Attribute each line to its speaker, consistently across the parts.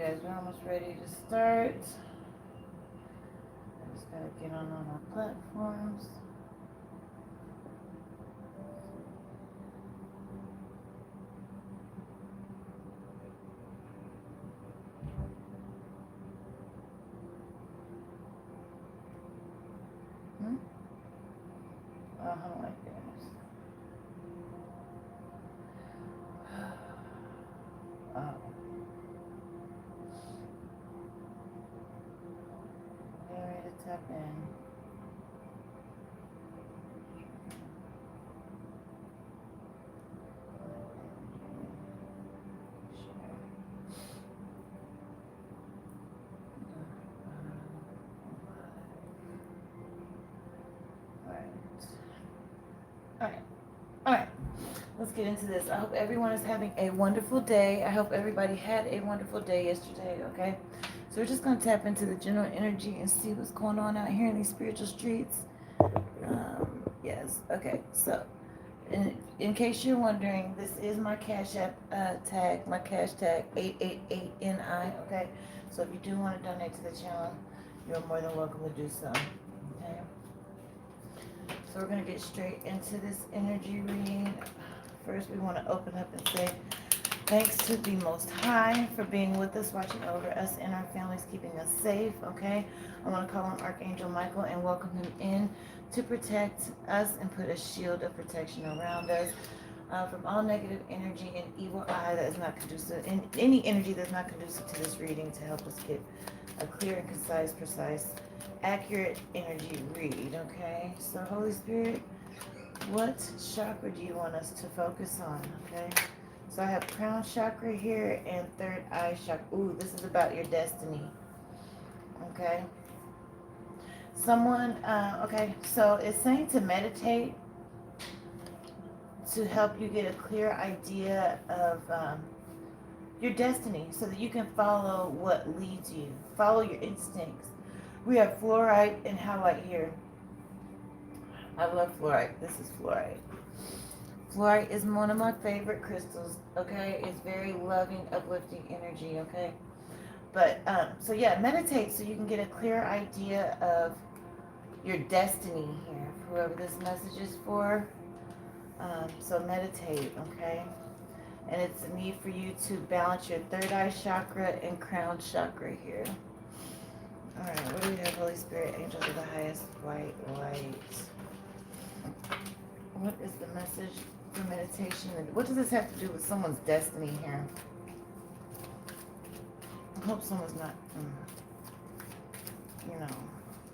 Speaker 1: guys, we're almost ready to start. I just gotta get on all our platforms. Oh my goodness. Oh. Get ready to tap in. Alright, let's get into this. I hope everyone is having a wonderful day. I hope everybody had a wonderful day yesterday, okay? So we're just going to tap into the general energy and see what's going on out here in these spiritual streets. Yes, okay, so in case you're wondering, this is my Cash App tag, my cash tag, 888NI, okay? So if you do want to donate to the channel, you're more than welcome to do so, okay? So we're going to get straight into this energy reading. First, we want to open up and say thanks to the Most High for being with us, watching over us and our families, keeping us safe, okay? I want to call on Archangel Michael and welcome him in to protect us and put a shield of protection around us from all negative energy and evil eye that is not conducive, and any energy that's not conducive to this reading, to help us get a clear and concise, precise, accurate energy read, okay? So Holy Spirit, what chakra do you want us to focus on, okay? So I have crown chakra here and third eye chakra. Ooh, this is about your destiny, okay? Someone, okay, so it's saying to meditate to help you get a clear idea of your destiny so that you can follow what leads you. Follow your instincts. We have fluorite and halite here. I love fluorite. This is fluorite. Fluorite is one of my favorite crystals, okay? It's very loving, uplifting energy, okay? But, so yeah, meditate so you can get a clear idea of your destiny here, whoever this message is for. So meditate, okay? And it's a need for you to balance your third eye chakra and crown chakra here. All right, what do we have? Holy Spirit, angels of the highest white light. What is the message for meditation? And what does this have to do with someone's destiny here? I hope someone's not, doing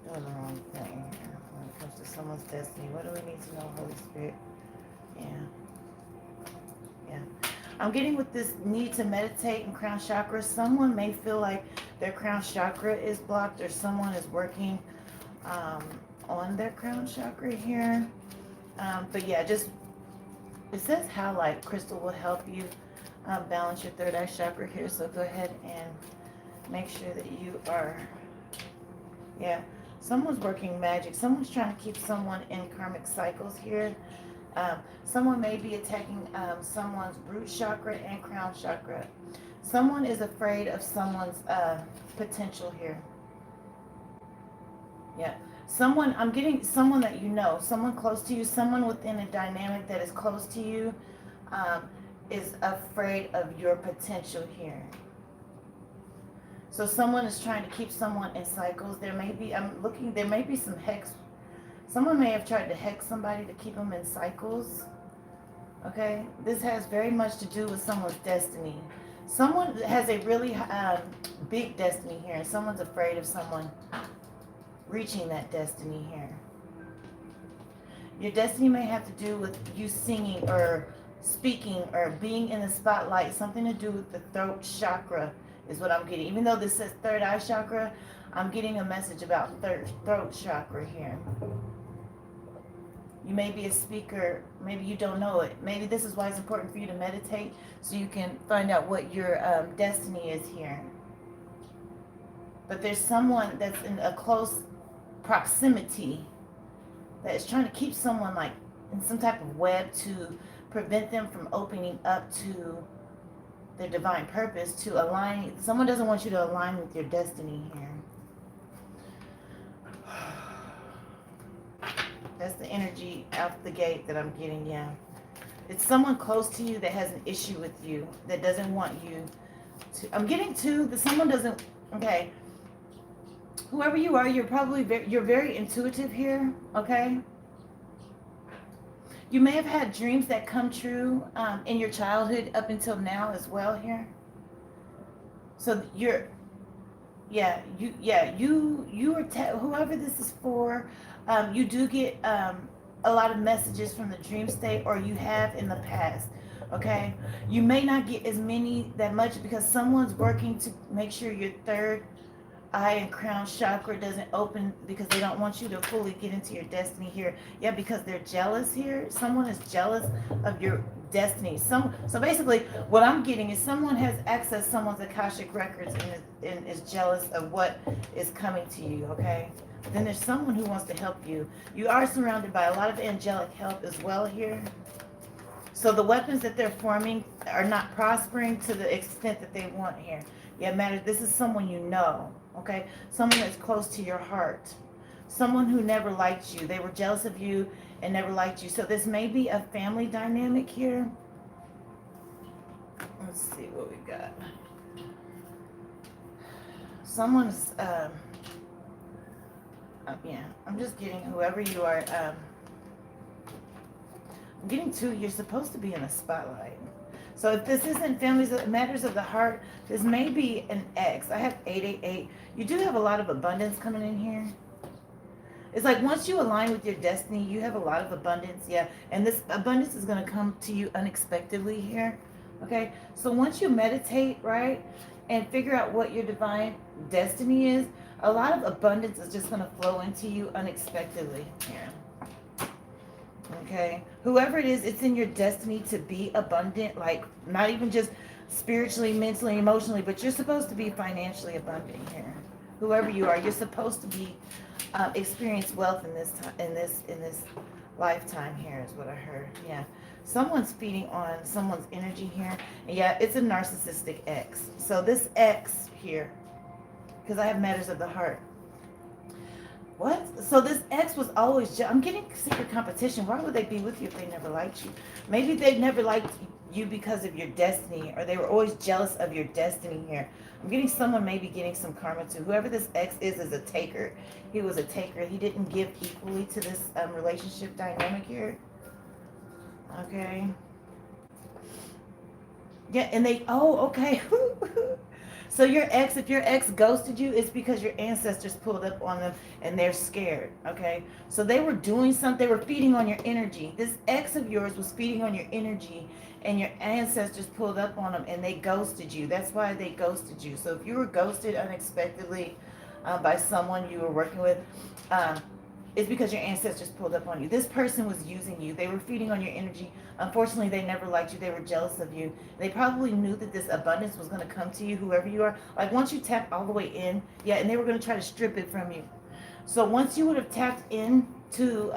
Speaker 1: the wrong thing here when it comes to someone's destiny. What do we need to know, Holy Spirit? Yeah. I'm getting with this need to meditate and crown chakra. Someone may feel like their crown chakra is blocked, or someone is working on their crown chakra here. But yeah, just, it says how like crystal will help you balance your third eye chakra here. So go ahead and make sure that you are, someone's working magic. Someone's trying to keep someone in karmic cycles here. Someone may be attacking someone's root chakra and crown chakra. Someone is afraid of someone's potential here. Yeah. Someone, I'm getting someone that you know, someone close to you, someone within a dynamic that is close to you is afraid of your potential here. So someone is trying to keep someone in cycles. There may be, there may be some hex. Someone may have tried to hex somebody to keep them in cycles. Okay, this has very much to do with someone's destiny. Someone has a really big destiny here, and someone's afraid of someone reaching that destiny here. Your destiny may have to do with you singing or speaking or being in the spotlight. Something to do with the throat chakra is what I'm getting. Even though this says third eye chakra, I'm getting a message about throat chakra here. You may be a speaker, maybe you don't know it. Maybe this is why it's important for you to meditate, so you can find out what your destiny is here. But there's someone that's in a close proximity that is trying to keep someone like in some type of web to prevent them from opening up to their divine purpose, to align. Someone doesn't want you to align with your destiny here. That's the energy out the gate that I'm getting, yeah. It's someone close to you that has an issue with you, that doesn't want you to. I'm getting to that someone doesn't, okay. Whoever you are, you're probably you're very intuitive here, okay? You may have had dreams that come true in your childhood up until now as well here. So you're, you are, whoever this is for, you do get a lot of messages from the dream state, or you have in the past, okay? You may not get as many, that much, because someone's working to make sure your third eye and crown chakra doesn't open, because they don't want you to fully get into your destiny here. Yeah, because they're jealous here. Someone is jealous of your destiny. So basically what I'm getting is someone has accessed someone's Akashic records and is jealous of what is coming to you, okay? Then there's someone who wants to help you. You are surrounded by a lot of angelic help as well here. So the weapons that they're forming are not prospering to the extent that they want here. Yeah, matter. This is someone you know, okay? Someone that's close to your heart. Someone who never liked you. They were jealous of you and never liked you. So this may be a family dynamic here. Let's see what we got. Someone's, yeah, I'm just getting whoever you are. I'm getting to, you're supposed to be in the spotlight. So if this isn't matters of the heart, this may be an X. I have 888. You do have a lot of abundance coming in here. It's like once you align with your destiny, you have a lot of abundance, yeah. And this abundance is going to come to you unexpectedly here, okay? So once you meditate, right, and figure out what your divine destiny is, a lot of abundance is just going to flow into you unexpectedly here. Okay, whoever it is, it's in your destiny to be abundant, like not even just spiritually, mentally, emotionally, but you're supposed to be financially abundant here. Whoever you are, you're supposed to be experience wealth in this time, in this lifetime here, is what I heard. Yeah, someone's feeding on someone's energy here. And yeah, it's a narcissistic X. So this X here, because I have matters of the heart. What? So this ex was always, I'm getting secret competition. Why would they be with you if they never liked you? Maybe they never liked you because of your destiny, or they were always jealous of your destiny here. I'm getting someone maybe getting some karma too. Whoever this ex is a taker. He was a taker. He didn't give equally to this relationship dynamic here. Okay. Yeah, and they, oh, okay. So your ex, if your ex ghosted you, it's because your ancestors pulled up on them and they're scared, okay? So they were doing something, they were feeding on your energy. This ex of yours was feeding on your energy, and your ancestors pulled up on them and they ghosted you. That's why they ghosted you. So if you were ghosted unexpectedly by someone you were working with, it's because your ancestors pulled up on you. This person was using you. They were feeding on your energy. Unfortunately, they never liked you. They were jealous of you. They probably knew that this abundance was going to come to you, whoever you are. Like once you tap all the way in, yeah, and they were going to try to strip it from you. So once you would have tapped into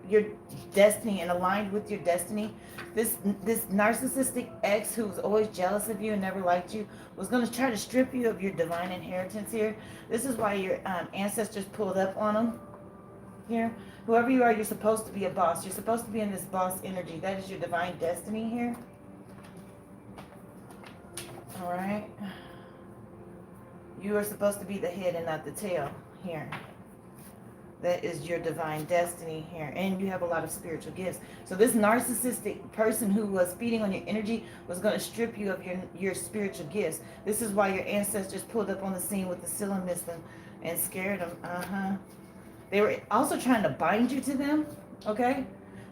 Speaker 1: your destiny and aligned with your destiny, this narcissistic ex who was always jealous of you and never liked you was going to try to strip you of your divine inheritance here. This is why your ancestors pulled up on them. Here, whoever you are, you're supposed to be a boss. You're supposed to be in this boss energy. That is your divine destiny here. All right. You are supposed to be the head and not the tail here. That is your divine destiny here. And you have a lot of spiritual gifts. So this narcissistic person who was feeding on your energy was going to strip you of your spiritual gifts. This is why your ancestors pulled up on the scene with the ceiling mist and scared them. They were also trying to bind you to them, okay?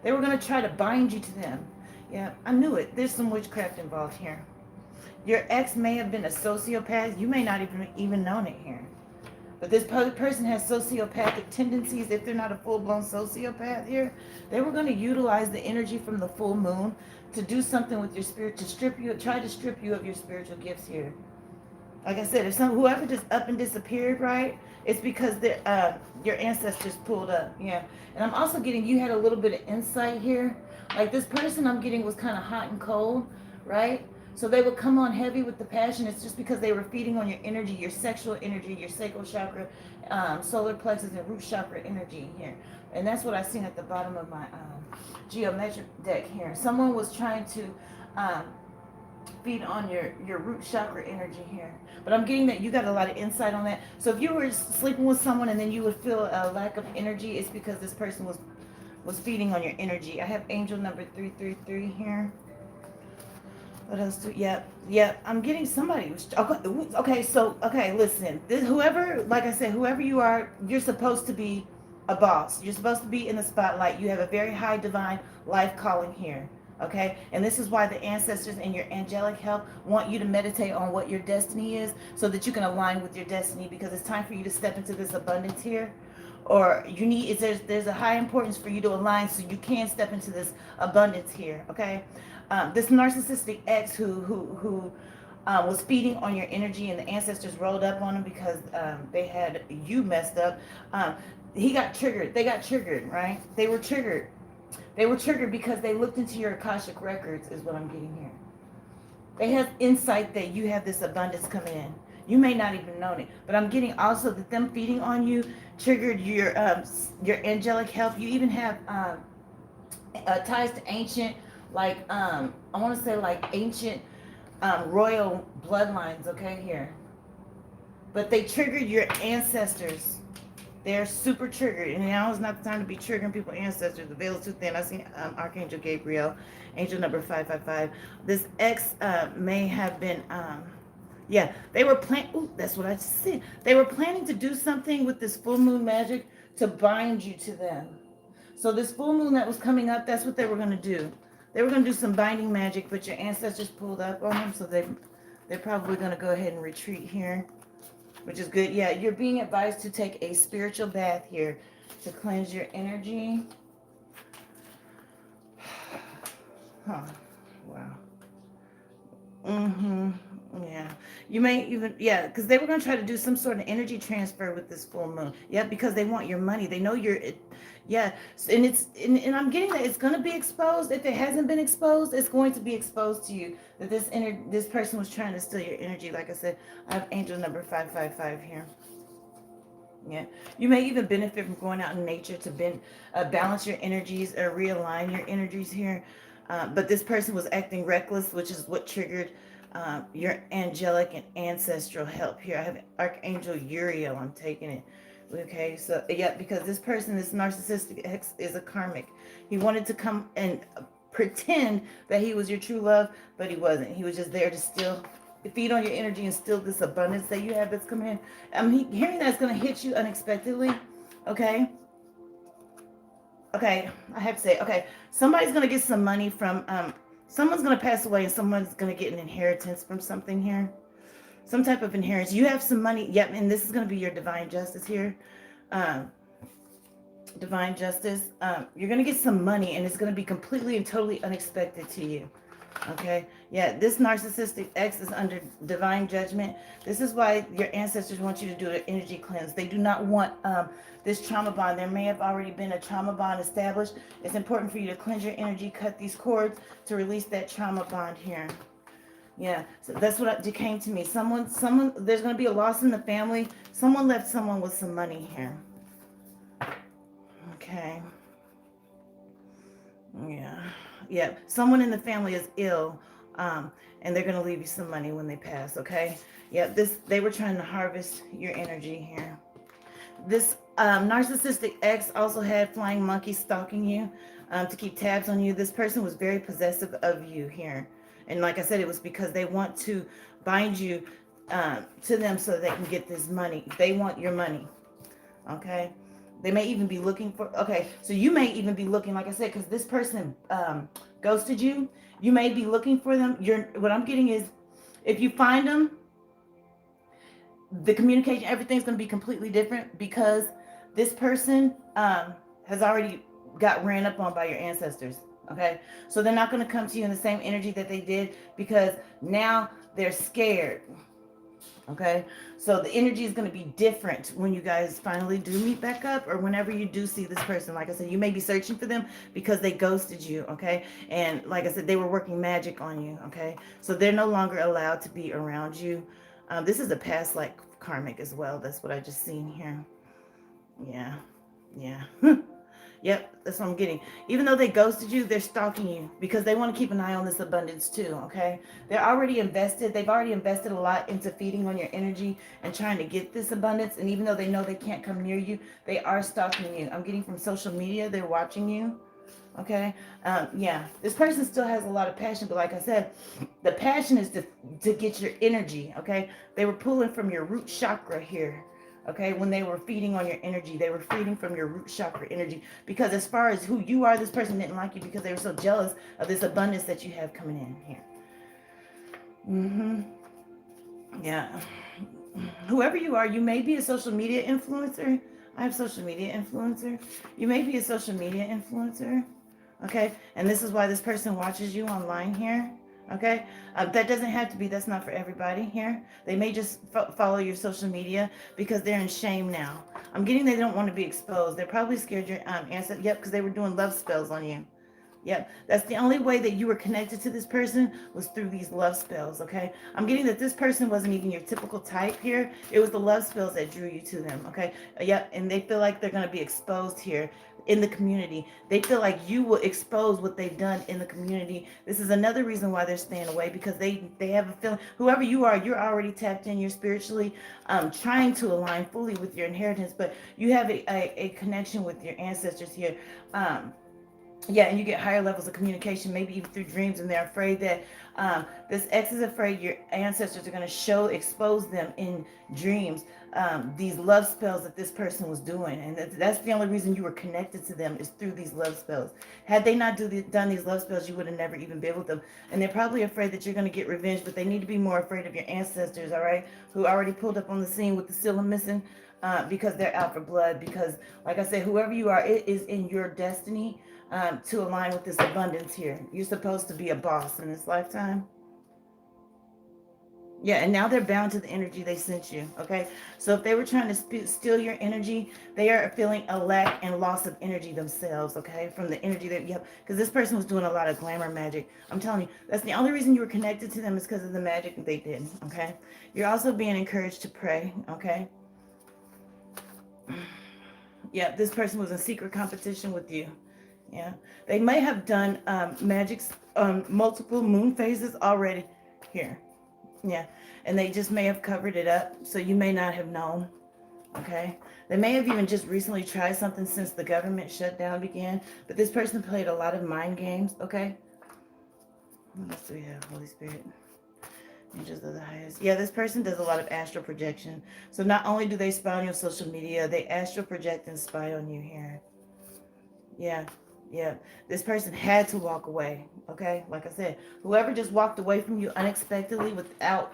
Speaker 1: They were going to try to bind you to them. Yeah, I knew it. There's some witchcraft involved here. Your ex may have been a sociopath. You may not even known it here. But this person has sociopathic tendencies. If they're not a full-blown sociopath here, they were going to utilize the energy from the full moon to do something with your spirit, to try to strip you of your spiritual gifts here. Like I said, if whoever just up and disappeared, right, it's because your ancestors pulled up, yeah. And I'm also getting, you had a little bit of insight here. Like this person I'm getting was kind of hot and cold, right? So they will come on heavy with the passion. It's just because they were feeding on your energy, your sexual energy, your sacral chakra, solar plexus, and root chakra energy here. And that's what I seen at the bottom of my geometric deck here. Someone was trying to um, feed on your root chakra energy here. But I'm getting that you got a lot of insight on that. So if you were sleeping with someone and then you would feel a lack of energy, it's because this person was feeding on your energy. I have angel number 333 here. What else do? Yep. I'm getting somebody. Okay. So listen. Whoever, like I said, whoever you are, you're supposed to be a boss. You're supposed to be in the spotlight. You have a very high divine life calling here. Okay, and this is why the ancestors and your angelic help want you to meditate on what your destiny is, so that you can align with your destiny. Because it's time for you to step into this abundance here, or you need. There's a high importance for you to align so you can step into this abundance here. Okay. This narcissistic ex who was feeding on your energy, and the ancestors rolled up on him because they had you messed up. He got triggered. They got triggered, right? They were triggered. They were triggered because they looked into your Akashic records, is what I'm getting here. They have insight that you have this abundance coming in. You may not even know it, but I'm getting also that them feeding on you triggered your angelic help. You even have ties to ancient, like I want to say like ancient royal bloodlines. Okay, here, but they triggered your ancestors. They're super triggered, and now is not the time to be triggering people's ancestors. The veil is too thin. I see Archangel Gabriel, angel number 555. This ex may have been, they were planning. Ooh, that's what I said. They were planning to do something with this full moon magic to bind you to them. So this full moon that was coming up, that's what they were going to do. They were going to do some binding magic, but your ancestors pulled up on them, so they're probably going to go ahead and retreat here. Which is good. Yeah, you're being advised to take a spiritual bath here to cleanse your energy. Huh. Wow. Yeah. You may even, because they were going to try to do some sort of energy transfer with this full moon. Yeah, because they want your money. They know and I'm getting that it's going to be exposed. If it hasn't been exposed, it's going to be exposed to you that this person was trying to steal your energy. Like I said, I have angel number 555 here. Yeah, you may even benefit from going out in nature to balance your energies or realign your energies here. But this person was acting reckless, which is what triggered your angelic and ancestral help here. I have Archangel Uriel. I'm taking it. Okay, so because this person, this narcissistic ex, is a karmic. He wanted to come and pretend that he was your true love, but he wasn't. He was just there to feed on your energy and steal this abundance that you have that's coming in. I'm hearing that's going to hit you unexpectedly. Okay, I have to say, somebody's going to get some money from, someone's going to pass away and someone's going to get an inheritance from something here. Some type of inheritance. You have some money. Yep, and this is going to be your divine justice here. Divine justice. You're going to get some money, and it's going to be completely and totally unexpected to you. Okay? Yeah, this narcissistic ex is under divine judgment. This is why your ancestors want you to do an energy cleanse. They do not want this trauma bond. There may have already been a trauma bond established. It's important for you to cleanse your energy, cut these cords to release that trauma bond here. Yeah, so that's what came to me. Someone, there's going to be a loss in the family. Someone left someone with some money here. Okay. Yeah. Someone in the family is ill, and they're going to leave you some money when they pass, okay? Yeah, they were trying to harvest your energy here. This narcissistic ex also had flying monkeys stalking you to keep tabs on you. This person was very possessive of you here. And like I said, it was because they want to bind you to them so they can get this money. They want your money. Okay. They may even be looking for, so you may even be looking, like I said, because this person ghosted you. You may be looking for them. What I'm getting is, if you find them, the communication, everything's going to be completely different, because this person has already got ran up on by your ancestors. Okay, so they're not going to come to you in the same energy that they did, because now they're scared. Okay, so the energy is going to be different when you guys finally do meet back up, or whenever you do see this person. Like I said, you may be searching for them because they ghosted you. Okay, and like I said, they were working magic on you. Okay, so they're no longer allowed to be around you. This is a past like karmic as well. That's what I just seen here. Yeah, yeah. Yep, that's what I'm getting. Even though they ghosted you, they're stalking you because they want to keep an eye on this abundance too, okay? They're already invested. They've already invested a lot into feeding on your energy and trying to get this abundance. And even though they know they can't come near you, they are stalking you. I'm getting from social media, they're watching you, okay? Yeah, this person still has a lot of passion, but like I said, the passion is to get your energy, okay? They were pulling from your root chakra here. Okay, when they were feeding on your energy, they were feeding from your root chakra energy. Because as far as who you are, this person didn't like you because they were so jealous of this abundance that you have coming in here. Yeah. Whoever you are, you may be a social media influencer. I have social media influencer. You may be a social media influencer. Okay, and this is why this person watches you online here. Okay, that doesn't have to be, that's not for everybody here. They may just follow your social media because they're in shame now. I'm getting they don't want to be exposed. They're probably scared your ancestors. Yep, because they were doing love spells on you. Yep, that's the only way that you were connected to this person was through these love spells, okay? I'm getting that this person wasn't even your typical type here. It was the love spells that drew you to them, okay? Yep, and they feel like they're going to be exposed here in the community. They feel like you will expose what they've done in the community. This is another reason why they're staying away, because they have a feeling, whoever you are, you're already tapped in, you're spiritually trying to align fully with your inheritance, but you have a connection with your ancestors here. Yeah, and you get higher levels of communication, maybe even through dreams, and they're afraid that this ex is afraid your ancestors are going to expose them in dreams, these love spells that this person was doing. And that's the only reason you were connected to them, is through these love spells. Had they not done these love spells, you would have never even been with them. And they're probably afraid that you're going to get revenge, but they need to be more afraid of your ancestors, all right, who already pulled up on the scene with the seal missing, because they're out for blood. Because, like I said, whoever you are, it is in your destiny to align with this abundance here. You're supposed to be a boss in this lifetime. Yeah, and now they're bound to the energy they sent you, okay? So if they were trying to steal your energy, they are feeling a lack and loss of energy themselves, okay? From the energy that you have. Because this person was doing a lot of glamour magic. I'm telling you, that's the only reason you were connected to them, is because of the magic that they did, okay? You're also being encouraged to pray, okay? Yeah, this person was in secret competition with you. Yeah, they may have done magics multiple moon phases already here. Yeah, and they just may have covered it up, so you may not have known. Okay, they may have even just recently tried something since the government shutdown began, but this person played a lot of mind games. Okay, what else do we have? Holy Spirit, angels of the highest. Yeah, this person does a lot of astral projection. So not only do they spy on your social media, they astral project and spy on you here. Yeah, yeah. This person had to walk away. Okay, like I said, whoever just walked away from you unexpectedly,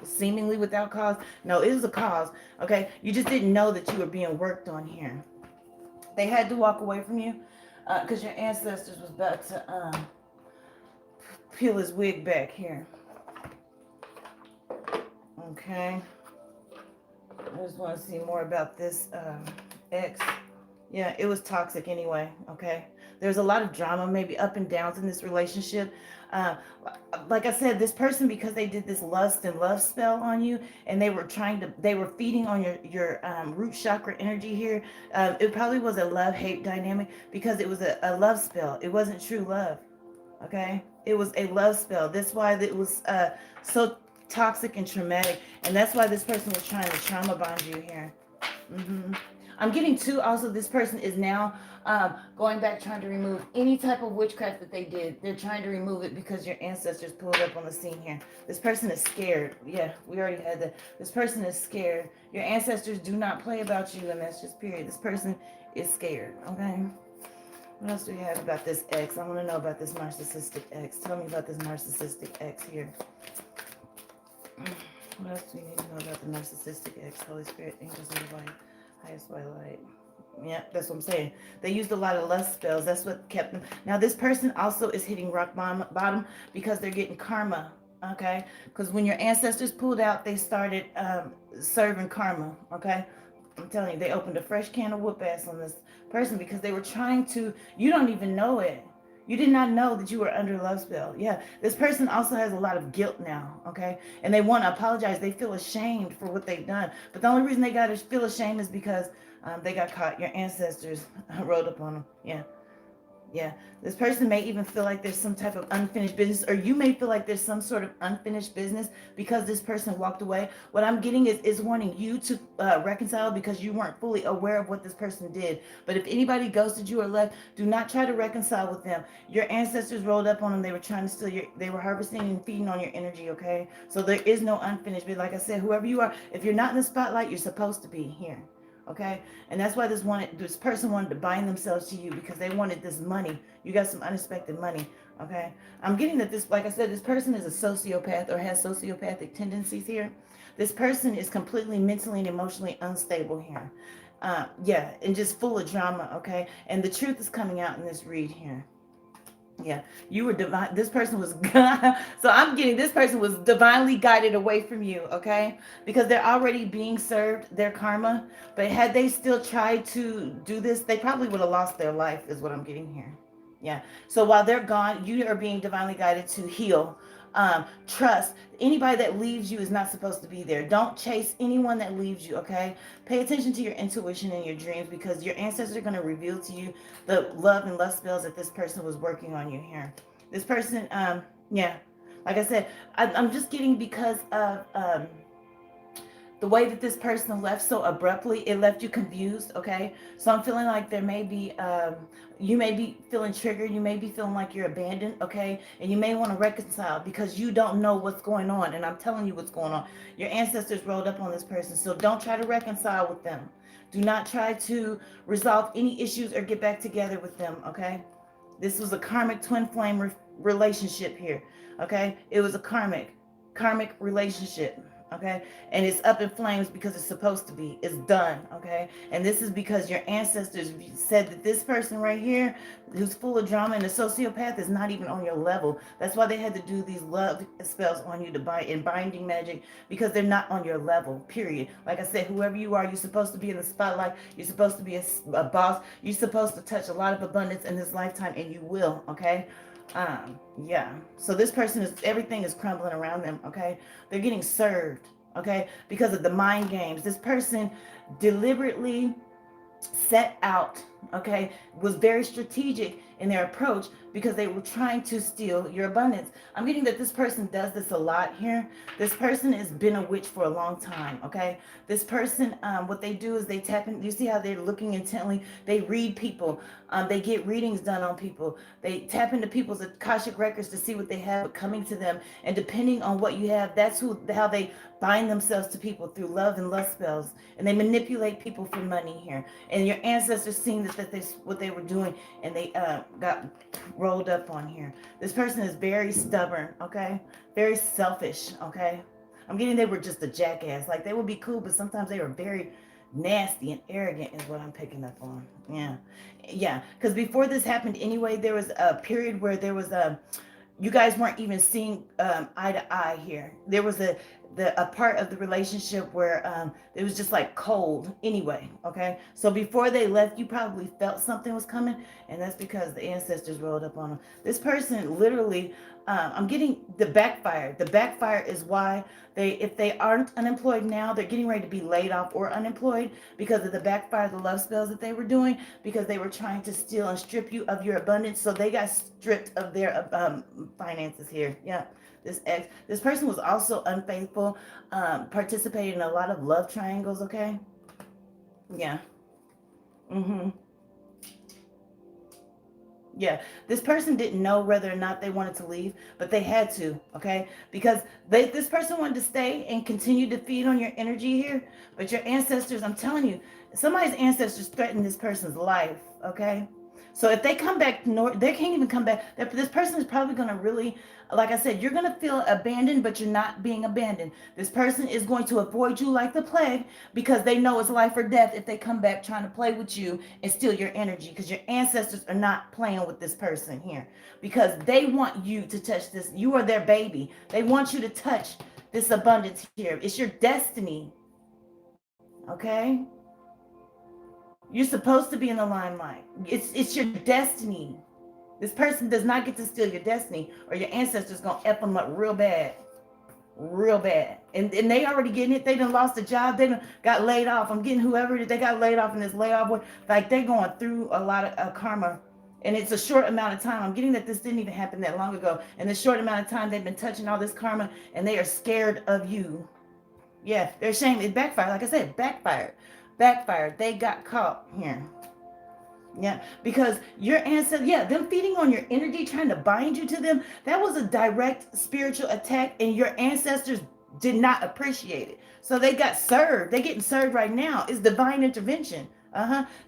Speaker 1: seemingly without cause. No, it was a cause. Okay, you just didn't know that you were being worked on here. They had to walk away from you because your ancestors was about to peel his wig back here. Okay, I just want to see more about this ex. Yeah, it was toxic anyway, okay? There's a lot of drama, maybe up and downs in this relationship. Uh, like I said, this person, because they did this lust and love spell on you, and they were feeding on your root chakra energy here. It probably was a love-hate dynamic because it was a love spell. It wasn't true love, okay? It was a love spell. That's why it was so toxic and traumatic, and that's why this person was trying to trauma bond you here. I'm getting too, also, this person is now going back trying to remove any type of witchcraft that they did. They're trying to remove it because your ancestors pulled up on the scene here. This person is scared. Yeah, we already had that. This person is scared. Your ancestors do not play about you, and that's just period. This person is scared, okay? What else do we have about this ex? I want to know about this narcissistic ex. Tell me about this narcissistic ex here. What else do we need to know about the narcissistic ex? Holy Spirit, angels of the light. Highest white light. Yeah, that's what I'm saying. They used a lot of lust spells. That's what kept them. Now, this person also is hitting rock bottom because they're getting karma Okay, because when your ancestors pulled out, they started serving karma. Okay, I'm telling you, they opened a fresh can of whoop ass on this person because they were trying to. You don't even know it. You did not know that you were under love spell. Yeah, this person also has a lot of guilt now. Okay, and they want to apologize. They feel ashamed for what they've done. But the only reason they got to feel ashamed is because they got caught. Your ancestors rode up on them. Yeah. Yeah, this person may even feel like there's some type of unfinished business, or you may feel like there's some sort of unfinished business because this person walked away. What I'm getting is wanting you to reconcile because you weren't fully aware of what this person did. But if anybody ghosted you or left, do not try to reconcile with them. Your ancestors rolled up on them. They were trying to steal your, they were harvesting and feeding on your energy, okay? So there is no unfinished business. Like I said, whoever you are, if you're not in the spotlight, you're supposed to be here. Okay, and that's why this person wanted to bind themselves to you because they wanted this money. You got some unexpected money. Okay, I'm getting that this, like I said, this person is a sociopath or has sociopathic tendencies here. This person is completely mentally and emotionally unstable here. Yeah, and just full of drama. Okay, and the truth is coming out in this read here. Yeah, you were divine. This person was, so I'm getting this person was divinely guided away from you, okay? Because they're already being served their karma. But had they still tried to do this, they probably would have lost their life, is what I'm getting here. Yeah. So while they're gone, you are being divinely guided to heal. Trust. Anybody that leaves you is not supposed to be there. Don't chase anyone that leaves you, okay? Pay attention to your intuition and your dreams because your ancestors are going to reveal to you the love and lust spells that this person was working on you here. This person, yeah, like I said, I'm just getting because of the way that this person left so abruptly, it left you confused, okay? So I'm feeling like there may be, you may be feeling triggered. You may be feeling like you're abandoned, okay? And you may want to reconcile because you don't know what's going on. And I'm telling you what's going on. Your ancestors rolled up on this person. So don't try to reconcile with them. Do not try to resolve any issues or get back together with them, okay? This was a karmic twin flame relationship here, okay? It was a karmic relationship, okay? And it's up in flames because it's supposed to be. It's done, okay? And this is because your ancestors said that this person right here who's full of drama and a sociopath is not even on your level. That's why they had to do these love spells on you to bind in binding magic because they're not on your level, period. Like I said, whoever you are, you're supposed to be in the spotlight. You're supposed to be a boss. You're supposed to touch a lot of abundance in this lifetime, and you will, okay? Yeah. So this person is, everything is crumbling around them, okay? They're getting served, okay? Because of the mind games. This person deliberately set out, okay, was very strategic in their approach because they were trying to steal your abundance. I'm getting that this person does this a lot here. This person has been a witch for a long time, okay? This person, what they do is they tap in. You see how they're looking intently? They read people. They get readings done on people. They tap into people's Akashic records to see what they have coming to them. And depending on what you have, that's how they bind themselves to people through love and lust spells. And they manipulate people for money here. And your ancestors seen that this what they were doing, and they got rolled up on here. This person is very stubborn, okay? Very selfish, okay? I'm getting they were just a jackass. Like they would be cool, but sometimes they were very nasty and arrogant is what I'm picking up on. Yeah. Yeah. Because before this happened anyway, there was a period where there was you guys weren't even seeing eye to eye here. There was a part of the relationship where it was just like cold anyway, okay? So before they left, you probably felt something was coming, and that's because the ancestors rolled up on them. This person literally, I'm getting the backfire. The backfire is why if they aren't unemployed now, they're getting ready to be laid off or unemployed because of the backfire, the love spells that they were doing, because they were trying to steal and strip you of your abundance. So they got stripped of their finances here. Yeah. This person was also unfaithful, participated in a lot of love triangles, okay? Yeah. Mm-hmm. Yeah, this person didn't know whether or not they wanted to leave, but they had to, okay? Because this person wanted to stay and continue to feed on your energy here, but your ancestors, I'm telling you, somebody's ancestors threatened this person's life, okay? So if they come back north, they can't even come back. This person is probably going to really, like I said, you're going to feel abandoned, but you're not being abandoned. This person is going to avoid you like the plague because they know it's life or death if they come back trying to play with you and steal your energy, because your ancestors are not playing with this person here because they want you to touch this. You are their baby. They want you to touch this abundance here. It's your destiny. Okay? You're supposed to be in the limelight. It's your destiny. This person does not get to steal your destiny, or your ancestors gonna F them up real bad. Real bad. And they already getting it. They done lost a job. They done got laid off. I'm getting whoever they got laid off in this layoff. Like they're going through a lot of karma. And it's a short amount of time. I'm getting that this didn't even happen that long ago. In this short amount of time, they've been touching all this karma and they are scared of you. Yeah, they're ashamed. It backfired. Like I said, backfired. Backfired. They got caught here. Yeah, because your ancestors, yeah, them feeding on your energy, trying to bind you to them, that was a direct spiritual attack, and your ancestors did not appreciate it. So they got served. They're getting served right now. It's divine intervention.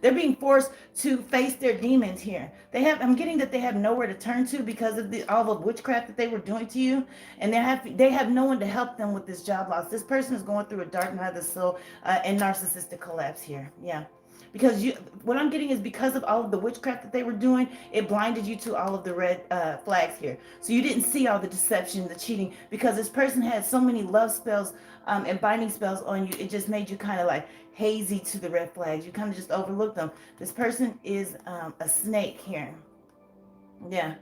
Speaker 1: They're being forced to face their demons here. I'm getting that they have nowhere to turn to because of all the witchcraft that they were doing to you, and they have no one to help them with this job loss. This person is going through a dark night of the soul and narcissistic collapse here. Yeah. Because what I'm getting is because of all of the witchcraft that they were doing, it blinded you to all of the red flags here. So you didn't see all the deception, the cheating, because this person had so many love spells and binding spells on you. It just made you kind of like hazy to the red flags. You kind of just overlooked them. This person is a snake here. Yeah.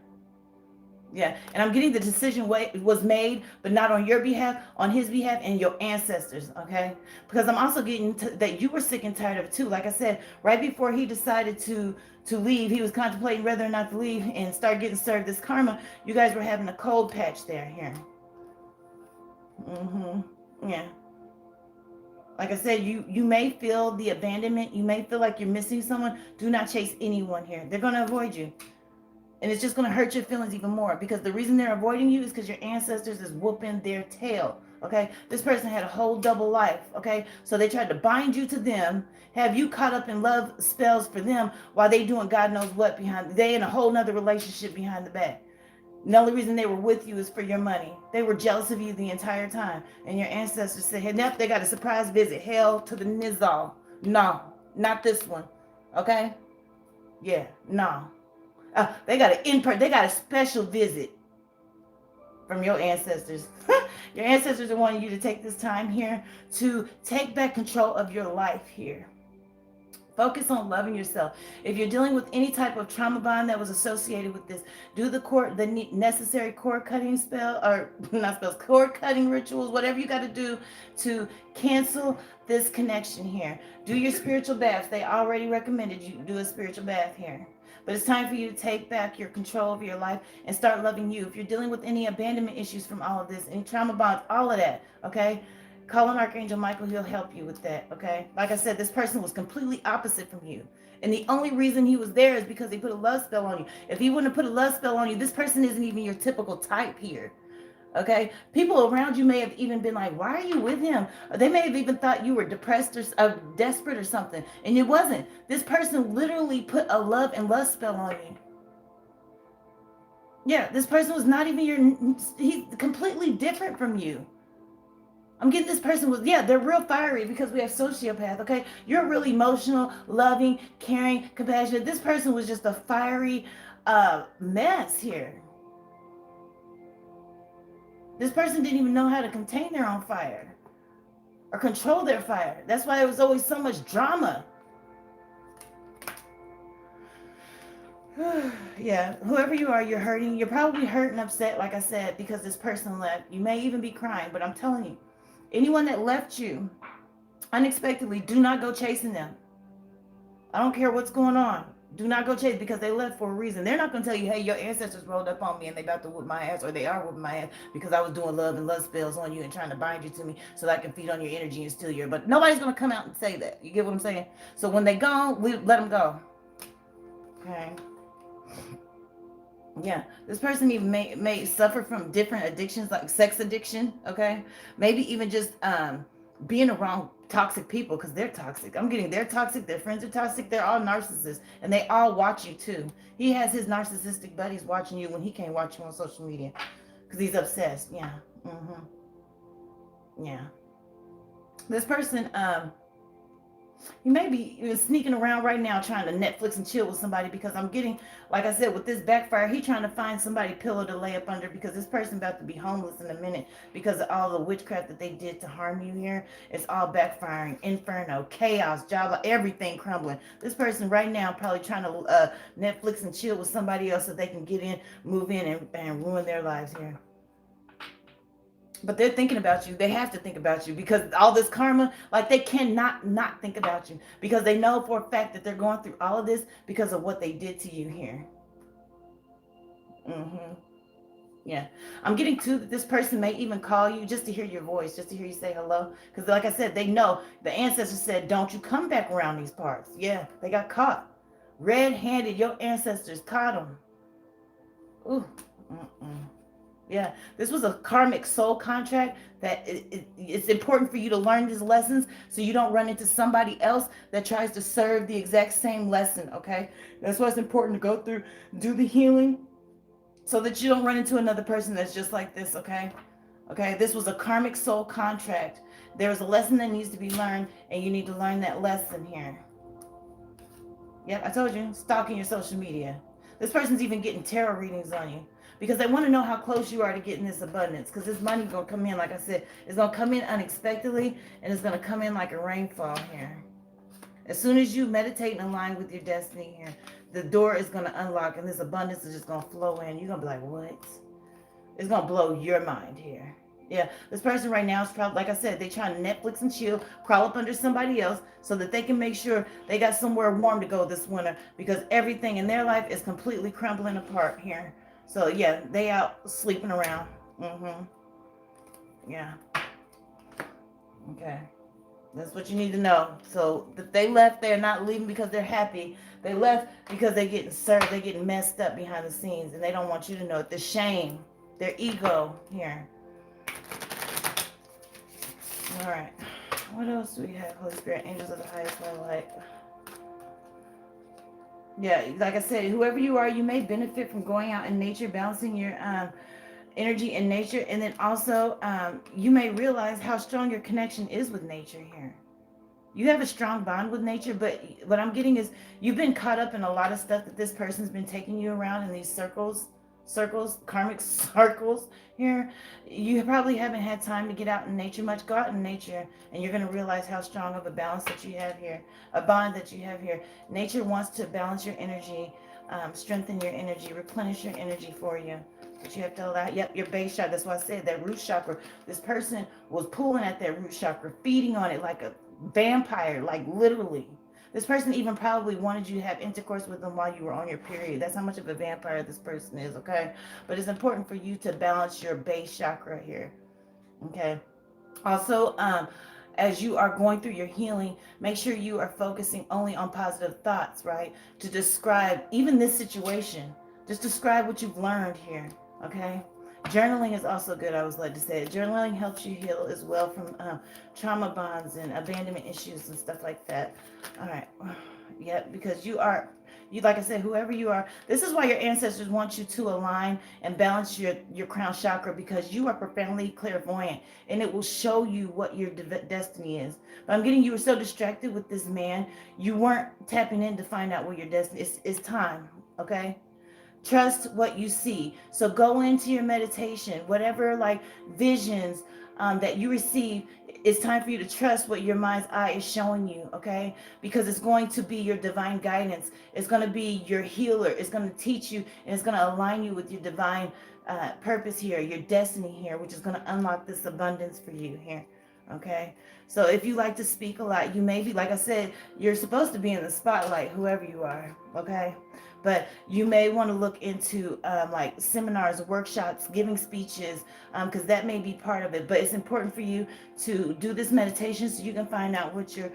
Speaker 1: Yeah, and I'm getting the decision was made, but not on your behalf, on his behalf and your ancestors, okay? Because I'm also getting that you were sick and tired of it too. Like I said, right before he decided to leave, he was contemplating whether or not to leave and start getting served this karma. You guys were having a cold patch there here. Yeah. Like I said, you may feel the abandonment. You may feel like you're missing someone. Do not chase anyone here. They're going to avoid you. And it's just going to hurt your feelings even more, because the reason they're avoiding you is because your ancestors is whooping their tail. Okay, this person had a whole double life. Okay, so they tried to bind you to them, have you caught up in love spells for them while they doing God knows what they in a whole nother relationship behind the back. The only reason they were with you is for your money. They were jealous of you the entire time, and your ancestors said, "Hey, now they got a surprise visit. Hell to the Nizal. No, not this one. Okay, yeah, no." They got a special visit from your ancestors. Your ancestors are wanting you to take this time here to take back control of your life here. Focus on loving yourself. If you're dealing with any type of trauma bond that was associated with this, do the necessary cord cutting cord cutting rituals, whatever you got to do to cancel this connection here. Do your spiritual baths. They already recommended you do a spiritual bath here. But it's time for you to take back your control over your life and start loving you. If you're dealing with any abandonment issues from all of this, any trauma bonds, all of that, okay? Call on Archangel Michael. He'll help you with that, okay? Like I said, this person was completely opposite from you. And the only reason he was there is because he put a love spell on you. If he wouldn't have put a love spell on you, this person isn't even your typical type here. Okay, people around you may have even been like, "Why are you with him?" Or they may have even thought you were depressed or desperate or something, and it wasn't. This person literally put a love and lust spell on you. Yeah, this person was not even he's completely different from you. I'm getting this person they're real fiery because we have sociopath, okay? You're really emotional, loving, caring, compassionate. This person was just a fiery mess here. This person didn't even know how to contain their own fire or control their fire. That's why there was always so much drama. Yeah, whoever you are, you're hurting. You're probably hurt and upset, like I said, because this person left. You may even be crying, but I'm telling you, anyone that left you unexpectedly, do not go chasing them. I don't care what's going on. Do not go chase, because they left for a reason. They're not going to tell you, "Hey, your ancestors rolled up on me and they about to whoop my ass," or "They are whooping my ass because I was doing love and lust spells on you and trying to bind you to me so that I can feed on your energy and steal your." But nobody's going to come out and say that. You get what I'm saying? So when they gone, we let them go. Okay. Yeah, this person even may suffer from different addictions, like sex addiction. Okay, maybe even just being around toxic people, because they're toxic. I'm getting they're toxic, their friends are toxic, they're all narcissists, and they all watch you too. He has his narcissistic buddies watching you when he can't watch you on social media because he's obsessed. Yeah. Yeah. This person, you may be even sneaking around right now trying to Netflix and chill with somebody, because I'm getting, like I said, with this backfire, he trying to find somebody pillow to lay up under, because this person about to be homeless in a minute because of all the witchcraft that they did to harm you here. It's all backfiring, inferno, chaos, job, everything crumbling. This person right now probably trying to Netflix and chill with somebody else so they can get in, move in, and ruin their lives here. But they're thinking about you. They have to think about you, because all this karma, like, they cannot not think about you, because they know for a fact that they're going through all of this because of what they did to you here. Yeah. I'm getting to that this person may even call you just to hear your voice, just to hear you say hello. Because like I said, they know the ancestors said, don't you come back around these parts. Yeah, they got caught. Red-handed, your ancestors caught them. Ooh. Yeah, this was a karmic soul contract that it's important for you to learn these lessons so you don't run into somebody else that tries to serve the exact same lesson, okay? That's why it's important to go through, do the healing so that you don't run into another person that's just like this, okay? Okay, this was a karmic soul contract. There's a lesson that needs to be learned, and you need to learn that lesson here. Yep, I told you, stalking your social media. This person's even getting tarot readings on you because they want to know how close you are to getting this abundance, because this money going to come in, like I said, it's going to come in unexpectedly, and it's going to come in like a rainfall here. As soon as you meditate and align with your destiny here, the door is going to unlock, and this abundance is just going to flow in. You're going to be like, what? It's going to blow your mind here. Yeah, this person right now is probably, like I said, they trying to Netflix and chill, crawl up under somebody else so that they can make sure they got somewhere warm to go this winter, because everything in their life is completely crumbling apart here. So yeah, they out sleeping around. Yeah. Okay. That's what you need to know. So if they left, they're not leaving because they're happy. They left because they're getting served. They're getting messed up behind the scenes, and they don't want you to know it. The shame, their ego here. All right. What else do we have? Holy Spirit, angels of the highest light. Yeah, like I said, whoever you are, you may benefit from going out in nature, balancing your energy in nature, and then also you may realize how strong your connection is with nature here. You have a strong bond with nature, but what I'm getting is you've been caught up in a lot of stuff that this person's been taking you around in these circles, karmic circles here. You probably haven't had time to get out in nature much. Go out in nature, and you're going to realize how strong of a balance that you have here, a bond that you have here. Nature wants to balance your energy, strengthen your energy, replenish your energy for you. But you have to allow, yep, your base chakra. That's why I said that root chakra. This person was pulling at that root chakra, feeding on it like a vampire, like literally. This person even probably wanted you to have intercourse with them while you were on your period. That's how much of a vampire this person is, okay? But it's important for you to balance your base chakra here, okay? Also, as you are going through your healing, make sure you are focusing only on positive thoughts, right? To describe even this situation. Just describe what you've learned here, okay? Journaling is also good, I was led to say. Journaling helps you heal as well from trauma bonds and abandonment issues and stuff like that. All right. Yeah, because you, like I said, whoever you are, this is why your ancestors want you to align and balance your crown chakra, because you are profoundly clairvoyant, and it will show you what your destiny is. But I'm getting, you were so distracted with this man, you weren't tapping in to find out what your destiny is. It's time, okay? Trust what you see. So go into your meditation, whatever like visions that you receive. It's time for you to trust what your mind's eye is showing you, okay? Because it's going to be your divine guidance. It's going to be your healer. It's going to teach you, and it's going to align you with your divine purpose here, your destiny here, which is going to unlock this abundance for you here, okay? So if you like to speak a lot, you may be, like I said, you're supposed to be in the spotlight, whoever you are, okay? But you may want to look into like seminars, workshops, giving speeches, because that may be part of it. But it's important for you to do this meditation so you can find out what your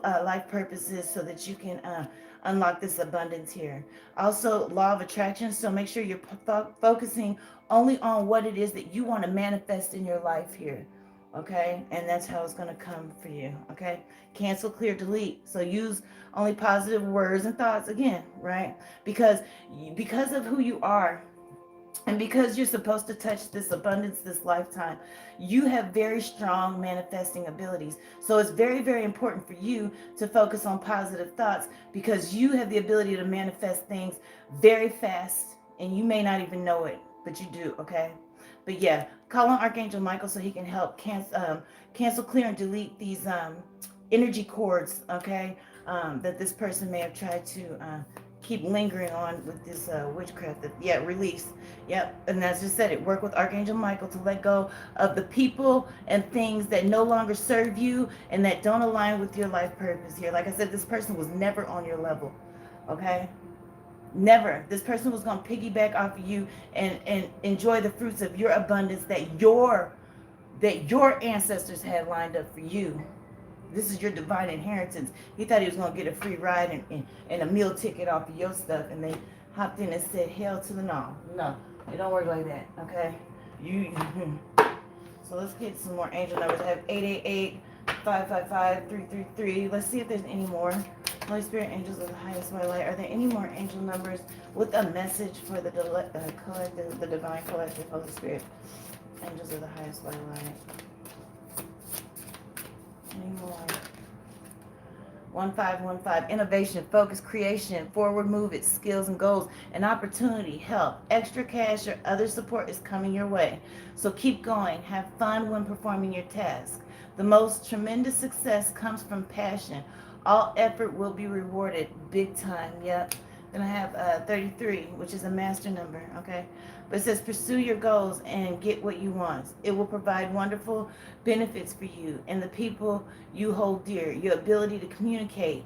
Speaker 1: life purpose is, so that you can unlock this abundance here. Also, law of attraction. So make sure you're focusing only on what it is that you want to manifest in your life here. Okay, and that's how it's going to come for you. Okay, cancel, clear, delete. So use only positive words and thoughts again, right? Because of who you are, and because you're supposed to touch this abundance this lifetime, you have very strong manifesting abilities. So it's very, very important for you to focus on positive thoughts, because you have the ability to manifest things very fast, and you may not even know it, but you do, okay? But yeah, call on Archangel Michael so he can help cancel, clear, and delete these energy cords, okay, that this person may have tried to keep lingering on with this witchcraft. That, yeah, release. Yep, and as I said, it work with Archangel Michael to let go of the people and things that no longer serve you and that don't align with your life purpose here. Like I said, this person was never on your level, okay? Never. This person was going to piggyback off of you and enjoy the fruits of your abundance that your ancestors had lined up for you. This is your divine inheritance. He thought he was going to get a free ride and a meal ticket off of your stuff, and they hopped in and said, hell to the no. No, it don't work like that, okay? So let's get some more angel numbers. I have 888-555-333. Let's see if there's any more. Holy Spirit, angels of the highest white light. Are there any more angel numbers with a message for the collective, the divine collective, Holy Spirit? Angels of the highest white light. Any more? 1515. Innovation, focus, creation, forward movement, skills and goals, and opportunity, help, extra cash, or other support is coming your way. So keep going. Have fun when performing your task. The most tremendous success comes from passion. All effort will be rewarded big time. Yep. Then I have 33, which is a master number, okay? But it says, pursue your goals and get what you want. It will provide wonderful benefits for you and the people you hold dear. Your ability to communicate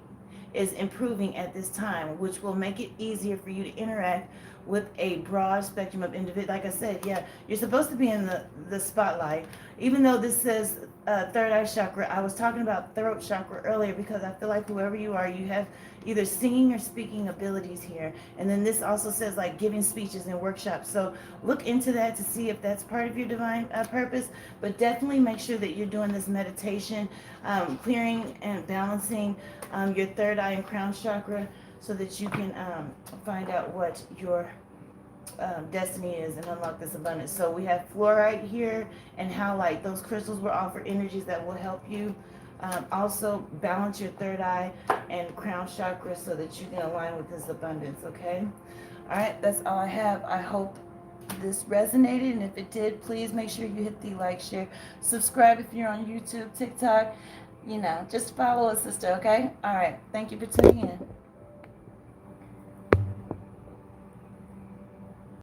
Speaker 1: is improving at this time, which will make it easier for you to interact with a broad spectrum of individuals. Like I said, yeah, you're supposed to be in the spotlight. Even though this says third eye chakra, I was talking about throat chakra earlier, because I feel like whoever you are, you have either singing or speaking abilities here. And then this also says like giving speeches and workshops. So look into that to see if that's part of your divine purpose. But definitely make sure that you're doing this meditation, clearing and balancing your third eye and crown chakra, so that you can find out what your destiny is and unlock this abundance. So we have fluorite here and halite. Those crystals will offer energies that will help you also balance your third eye and crown chakra so that you can align with this abundance, okay? All right, that's all I have. I hope this resonated, and if it did, please make sure you hit the like, share, subscribe if you're on YouTube, TikTok, just follow us, sister, okay? All right, thank you for tuning in.